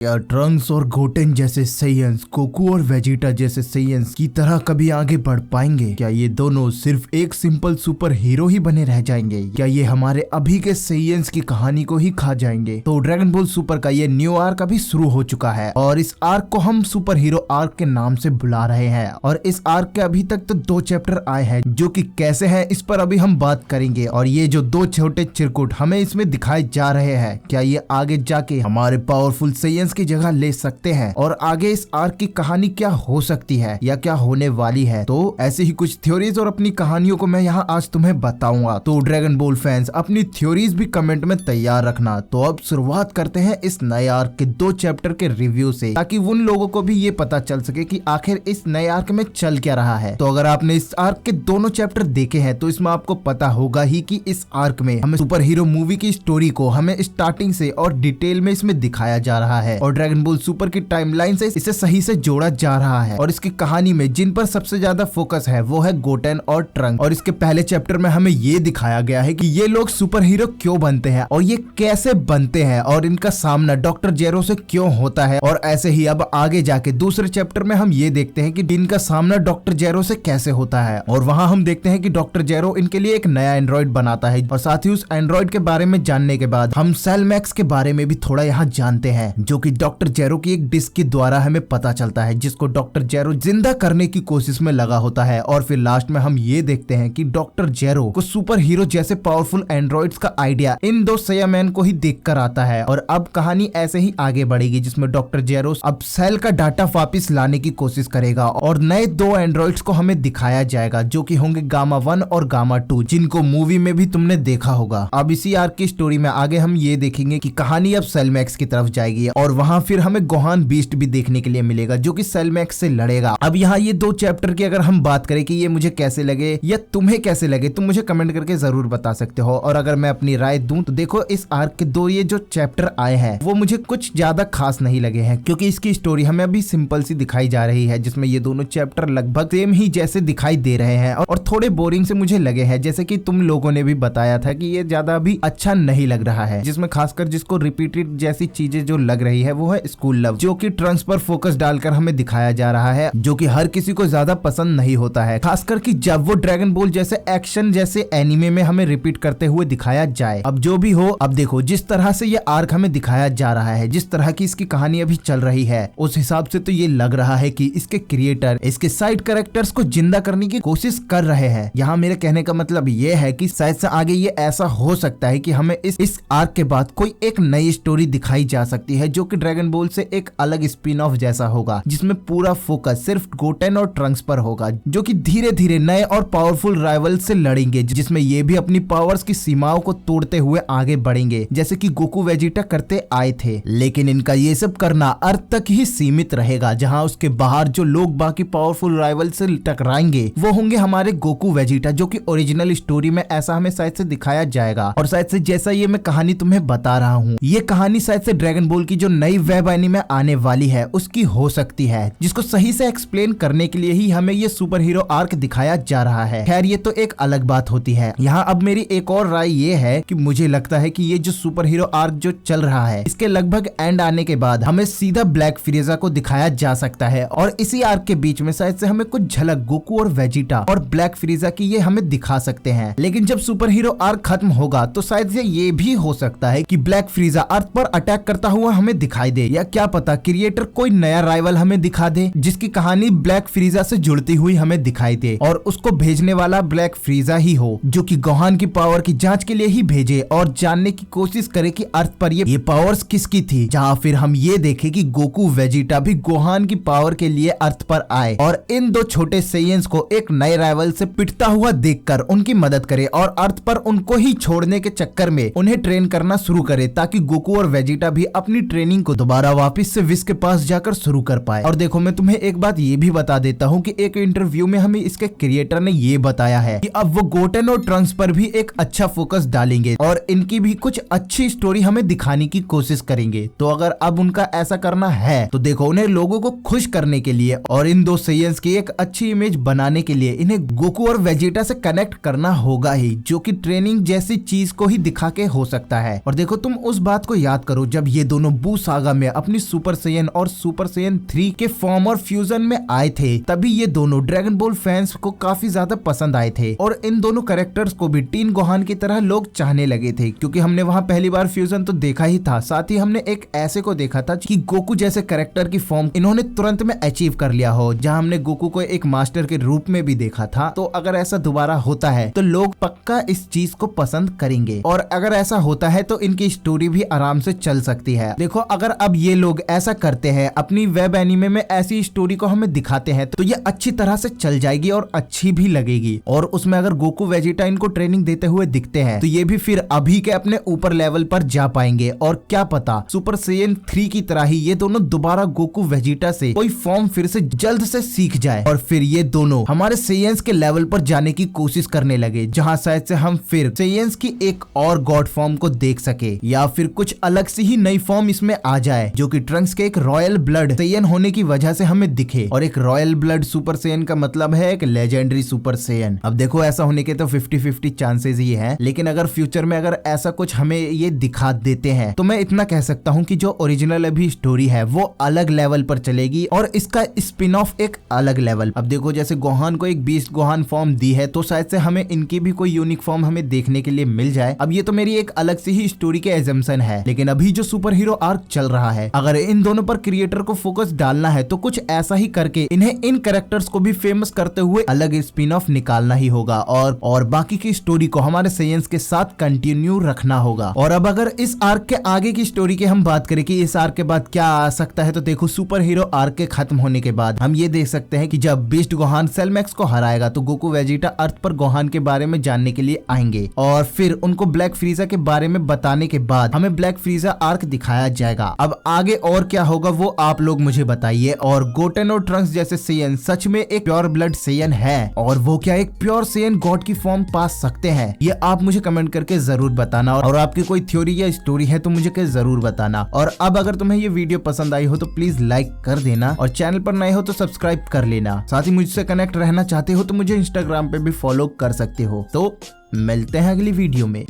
या ट्रंक्स और गोटेन जैसे सैयन्स गोकू और वेजिटा जैसे सैयन्स की तरह कभी आगे बढ़ पाएंगे? क्या ये दोनों सिर्फ एक सिंपल सुपर हीरो ही बने रह जाएंगे? क्या ये हमारे अभी के सैयन्स की कहानी को ही खा जाएंगे? तो ड्रैगन बॉल सुपर का ये न्यू आर्क अभी शुरू हो चुका है और इस आर्क को हम सुपर हीरो आर्क के नाम से बुला रहे हैं। और इस आर्क के अभी तक तो 2 चैप्टर आए हैं जो कि कैसे हैं इस पर अभी हम बात करेंगे। और ये जो 2 छोटे चिरकुट हमें इसमें दिखाए जा रहे हैं, क्या ये आगे जाके हमारे पावरफुल सैयन्स की जगह ले सकते हैं? और आगे इस आर्क की कहानी क्या हो सकती है या क्या होने वाली है? तो ऐसी ही कुछ थ्योरीज और अपनी कहानियों को मैं यहाँ आज तुम्हें बताऊंगा। तो ड्रैगन बॉल फैंस अपनी थ्योरीज भी कमेंट में तैयार रखना। तो अब शुरुआत करते हैं इस नए आर्क के 2 चैप्टर के रिव्यू से, ताकि उन लोगों को भी ये पता चल सके कि आखिर इस नए आर्क में चल क्या रहा है। तो अगर आपने इस आर्क के दोनों चैप्टर देखे हैं तो इसमें आपको पता होगा ही कि इस आर्क में हमें सुपर हीरो मूवी की स्टोरी को हमें स्टार्टिंग से और डिटेल में इसमें दिखाया जा रहा है और ड्रैगन बॉल सुपर की टाइमलाइन से इसे सही से जोड़ा जा रहा है। और इसकी कहानी में जिन पर सबसे ज्यादा फोकस है वो है गोटेन और ट्रंक। और इसके पहले चैप्टर में हमें ये दिखाया गया है कि ये लोग सुपर हीरो क्यों बनते हैं और ये कैसे बनते हैं और इनका सामना डॉक्टर जेरो से क्यों होता है। और ऐसे ही अब आगे जाके दूसरे चैप्टर में हम ये देखते हैं कि इनका सामना डॉक्टर जेरो से कैसे होता है। और वहाँ हम देखते हैं कि डॉक्टर जेरो इनके लिए एक नया एंड्रॉइड बनाता है और साथ ही उस एंड्रॉइड के बारे में जानने के बाद हम सेल मैक्स के बारे में भी थोड़ा यहाँ जानते हैं, जो कि डॉक्टर जेरो की एक डिस्क के द्वारा हमें पता चलता है, जिसको डॉक्टर जेरो जिंदा करने की कोशिश में लगा होता है। और फिर लास्ट में हम ये देखते हैं कि डॉक्टर जेरो को सुपर हीरो जैसे पावरफुल एंड्रॉइड्स का आइडिया इन 2 सैयामैन को ही देखकर आता है। और अब कहानी ऐसे ही आगे बढ़ेगी, जिसमें डॉक्टर जेरो अब सेल का डाटा वापिस लाने की कोशिश करेगा और नए 2 एंड्रॉइड्स को हमें दिखाया जाएगा, जो कि होंगे गामा 1 और गामा 2, जिनको मूवी में भी तुमने देखा होगा। अब इसी आर्क की स्टोरी में आगे हम ये देखेंगे कि कहानी अब सेल मैक्स की तरफ जाएगी और वहाँ फिर हमें गोहान बीस्ट भी देखने के लिए मिलेगा, जो कि सेल मैक्स से लड़ेगा। अब यहाँ ये 2 चैप्टर की अगर हम बात करें कि ये मुझे कैसे लगे या तुम्हें कैसे लगे, तुम मुझे कमेंट करके जरूर बता सकते हो। और अगर मैं अपनी राय दूं तो देखो, इस आर्क के 2 ये जो चैप्टर आए हैं वो मुझे कुछ ज्यादा खास नहीं लगे हैं, क्योंकि इसकी स्टोरी हमें अभी सिंपल सी दिखाई जा रही है, जिसमें ये दोनों चैप्टर लगभग सेम ही जैसे दिखाई दे रहे हैं और थोड़े बोरिंग से मुझे लगे हैं, जैसे कि तुम लोगों ने भी बताया था कि ये ज्यादा अभी अच्छा नहीं लग रहा है। जिसमें खासकर जिसको रिपीटेड जैसी चीजें जो लग रही है वो है स्कूल लव, जो कि ट्रंक्स पर फोकस डालकर हमें दिखाया जा रहा है, जो कि हर किसी को ज्यादा पसंद नहीं होता है, खासकर कि जब वो ड्रैगन बॉल जैसे एक्शन जैसे एनिमे में हमें रिपीट करते हुए दिखाया जाए। अब जो भी हो, अब देखो जिस तरह से ये आर्क हमें दिखाया जा रहा है, जिस तरह की इसकी कहानी अभी चल रही है, उस हिसाब से तो ये लग रहा है कि इसके क्रिएटर इसके साइड कैरेक्टर्स को जिंदा करने की कोशिश कर रहे हैं। यहाँ मेरे कहने का मतलब ये है कि शायद से आगे ये ऐसा हो सकता है कि हमें इस आर्क के बाद कोई एक नई स्टोरी दिखाई जा सकती है, जो कि ड्रैगन बॉल से एक अलग स्पिन ऑफ जैसा होगा, जिसमें पूरा फोकस सिर्फ गोटेन और ट्रंक्स पर होगा, जो कि धीरे धीरे नए और पावरफुल राइवल से लड़ेंगे, जिसमें ये भी अपनी पावर्स की सीमाओं को तोड़ते हुए आगे बढ़ेंगे, जैसे कि गोकू वेजिटा करते आए थे। लेकिन इनका ये सब करना अर्थ तक ही सीमित रहेगा, जहां उसके बाहर जो लोग बाकी पावरफुल राइवल से टकराएंगे वो होंगे हमारे गोकू वेजिटा, जो कि ओरिजिनल स्टोरी में ऐसा हमें शायद से दिखाया जाएगा। और शायद से जैसा ये मैं कहानी तुम्हें बता रहा हूँ, ये कहानी शायद से ड्रैगन बॉल की जो नई वेब एनीमे आने वाली है उसकी हो सकती है, जिसको सही से एक्सप्लेन करने के लिए ही हमें ये सुपर हीरो आर्क दिखाया जा रहा है। खैर ये तो एक अलग बात होती है। यहाँ अब मेरी एक और राय ये है कि मुझे लगता है कि ये जो सुपर हीरो आर्क जो चल रहा है, इसके लगभग एंड आने के बाद हमें सीधा ब्लैक फ्रीजा को दिखाया जा सकता है और इसी आर्क के बीच में शायद से हमें कुछ झलक गोकू और वेजिटा और ब्लैक फ्रीजा की ये हमें दिखा सकते हैं। लेकिन जब सुपर हीरो आर्क खत्म होगा तो शायद से ये भी हो सकता है कि ब्लैक फ्रीजा अर्थ पर अटैक करता हुआ हमें दिखाई दे, या क्या पता क्रिएटर कोई नया राइवल हमें दिखा दे जिसकी कहानी ब्लैक फ्रीजा से जुड़ती हुई हमें दिखाई दे और उसको भेजने वाला ब्लैक फ्रीजा ही हो, जो कि गोहान की पावर की जांच के लिए ही भेजे और जानने की कोशिश करे कि अर्थ पर ये पावर्स किसकी थी। जहां फिर हम ये देखे कि गोकू वेजिटा भी गोहान की पावर के लिए अर्थ पर आए और इन 2 छोटे सैयन्स को एक नए राइवल से पिटता हुआ देखकर उनकी मदद करे और अर्थ पर उनको ही छोड़ने के चक्कर में उन्हें ट्रेन करना शुरू करे, ताकि गोकू और वेजिटा भी अपनी ट्रेनिंग को दोबारा वापस से विस के पास जाकर शुरू कर पाए। और देखो मैं तुम्हें एक बात ये भी बता देता हूँ कि एक इंटरव्यू में हमें इसके क्रिएटर ने ये बताया है कि अब वो गोटेन और ट्रंक्स पर भी एक अच्छा फोकस डालेंगे और इनकी भी कुछ अच्छी स्टोरी हमें दिखाने की कोशिश करेंगे। तो अगर अब उनका ऐसा करना है तो देखो, उन्हें लोगों को खुश करने के लिए और इन 2 सैयन्स की एक अच्छी इमेज बनाने के लिए इन्हें गोकू और वेजिटा से कनेक्ट करना होगा ही, जो कि ट्रेनिंग जैसी चीज को ही दिखा के हो सकता है। और देखो तुम उस बात को याद करो जब ये दोनों बू सागा में अपनी सुपर सैयन और सुपर सैयन 3 के फॉर्म और फ्यूजन में आए थे, तभी ये दोनों ड्रैगन बॉल फैंस को काफी ज्यादा पसंद आए थे और इन दोनों कैरेक्टर्स को भी टीन गोहान की तरह लोग चाहने लगे थे, क्योंकि हमने वहाँ पहली बार फ्यूजन तो देखा ही था, साथ ही हमने एक ऐसे को देखा था कि गोकू जैसे कैरेक्टर की फॉर्म इन्होंने तुरंत में अचीव कर लिया हो, जहाँ हमने गोकू को एक मास्टर के रूप में भी देखा था। तो अगर ऐसा दोबारा होता है तो लोग पक्का इस चीज को पसंद करेंगे, और अगर ऐसा होता है तो इनकी स्टोरी भी आराम से चल सकती है। देखो, अगर अब ये लोग ऐसा करते हैं, अपनी वेब एनिमे में ऐसी स्टोरी को हमें दिखाते हैं, तो ये अच्छी तरह से चल जाएगी और अच्छी भी लगेगी। और उसमें अगर गोकू वेजिटा इनको ट्रेनिंग देते हुए दिखते हैं तो ये भी फिर अभी के अपने ऊपर लेवल पर जा पाएंगे, और क्या पता सुपर सैयन 3 की तरह ही ये दोनों दोबारा गोकू वेजिटा से कोई फॉर्म फिर से जल्द से सीख जाए और फिर ये दोनों हमारे सैयन्स के लेवल पर जाने की कोशिश करने लगे, जहां शायद से हम फिर सैयन्स की एक और गॉड फॉर्म को देख सके, या फिर कुछ अलग सी ही नई फॉर्म इसमें आ जाए, जो कि ट्रंक्स के एक रॉयल ब्लड सैयन होने की वजह से हमें दिखे। और एक रॉयल ब्लड सुपर सैयन का मतलब है एक लेजेंडरी सुपर सैयन। अब देखो, ऐसा होने के तो 50-50 चांसेस ही है, लेकिन अगर फ्यूचर में अगर ऐसा कुछ हमें ये दिखा देते हैं तो मैं इतना कह सकता हूँ कि जो ओरिजिनल अभी स्टोरी है वो अलग लेवल पर चलेगी और इसका स्पिन ऑफ एक अलग लेवल। अब देखो, जैसे गोहान को एक बीस्ट गोहान फॉर्म दी है, तो शायद से हमें इनकी भी कोई यूनिक फॉर्म हमें देखने के लिए मिल जाए। अब ये तो मेरी एक अलग सी ही स्टोरी के एजम्पशन है, लेकिन अभी जो सुपर हीरो आर्क चल रहा है, अगर इन दोनों पर क्रिएटर को फोकस डालना है तो कुछ ऐसा ही करके इन्हें इन कैरेक्टर्स को भी फेमस करते हुए अलग स्पिन ऑफ निकालना ही होगा, और बाकी की स्टोरी को हमारे सैयन्स के साथ कंटिन्यू रखना होगा। और अब अगर इस आर्क के आगे की स्टोरी की हम बात करें कि इस आर्क के बाद क्या आ सकता है, तो देखो, सुपर हीरो आर्क के खत्म होने के बाद हम ये देख सकते हैं कि जब बीस्ट गोहान सेलमैक्स को हराएगा तो गोकू वेजिटा अर्थ पर गोहान के बारे में जानने के लिए आएंगे, और फिर उनको ब्लैक फ्रीजा के बारे में बताने के बाद हमें ब्लैक फ्रीजा आर्क दिखाया जाएगा। अब आगे और क्या होगा वो आप लोग मुझे बताइए। और गोटेन और ट्रंक्स जैसे सैयन सच में एक प्योर ब्लड सैयन है, और वो क्या एक प्योर सैयन गॉड की फॉर्म पा सकते हैं, ये आप मुझे कमेंट करके जरूर बताना। और आपकी कोई थ्योरी या स्टोरी है तो मुझे जरूर बताना। और अब अगर तुम्हें ये वीडियो पसंद आई हो तो प्लीज लाइक कर देना, और चैनल पर नए हो तो सब्सक्राइब कर लेना। साथ ही मुझसे कनेक्ट रहना चाहते हो तो मुझे इंस्टाग्राम पे भी फॉलो कर सकते हो। तो मिलते हैं अगली वीडियो में।